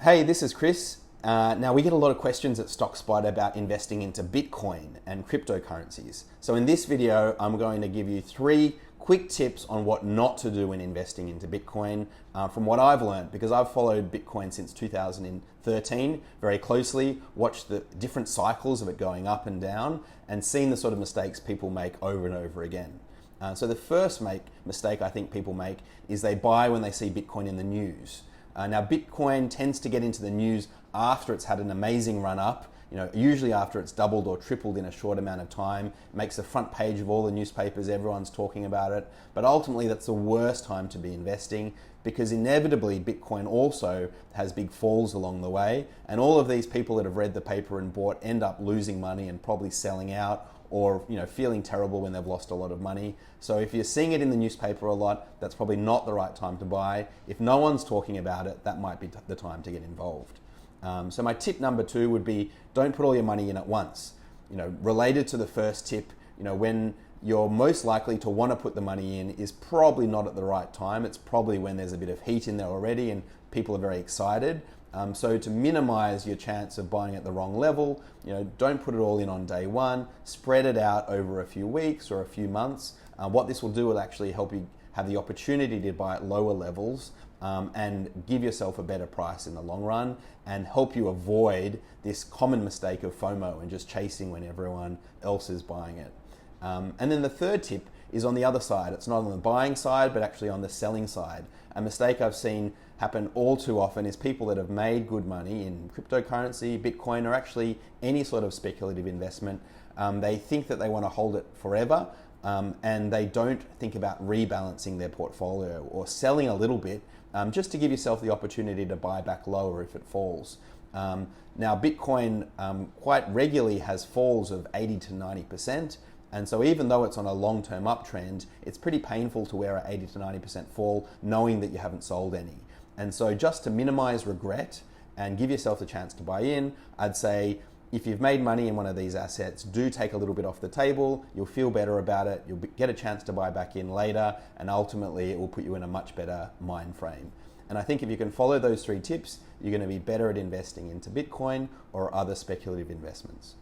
Hey, this is Chris. Now, we get a lot of questions at StockSpot about investing into Bitcoin and cryptocurrencies. So in this video, I'm going to give you 3 quick tips on what not to do when investing into Bitcoin from what I've learned, because I've followed Bitcoin since 2013 very closely, watched the different cycles of it going up and down, and seen the sort of mistakes people make over and over again. So the first mistake I think people make is they buy when they see Bitcoin in the news. Now, Bitcoin tends to get into the news after it's had an amazing run up, usually after it's doubled or tripled in a short amount of time, makes the front page of all the newspapers, everyone's talking about it. But ultimately, that's the worst time to be investing, because inevitably Bitcoin also has big falls along the way. And all of these people that have read the paper and bought end up losing money and probably selling out, or feeling terrible when they've lost a lot of money. So if you're seeing it in the newspaper a lot, that's probably not the right time to buy. If no one's talking about it, that might be the time to get involved. So my tip number 2 would be, don't put all your money in at once. Related to the first tip, when you're most likely to want to put the money in is probably not at the right time. It's probably when there's a bit of heat in there already and people are very excited. So to minimize your chance of buying at the wrong level, don't put it all in on day one. Spread it out over a few weeks or a few months. What this will do will actually help you have the opportunity to buy at lower levels and give yourself a better price in the long run, and help you avoid this common mistake of FOMO and just chasing when everyone else is buying it. And then the third tip is on the other side. It's not on the buying side, but actually on the selling side. A mistake I've seen happen all too often is people that have made good money in cryptocurrency, Bitcoin, or actually any sort of speculative investment. They think that they want to hold it forever, and they don't think about rebalancing their portfolio or selling a little bit just to give yourself the opportunity to buy back lower if it falls. Now, Bitcoin quite regularly has falls of 80 to 90%. And so even though it's on a long-term uptrend, it's pretty painful to wear an 80 to 90% fall knowing that you haven't sold any. And so just to minimize regret and give yourself the chance to buy in, I'd say if you've made money in one of these assets, do take a little bit off the table. You'll feel better about it. You'll get a chance to buy back in later, and ultimately it will put you in a much better mind frame. And I think if you can follow those 3 tips, you're going to be better at investing into Bitcoin or other speculative investments.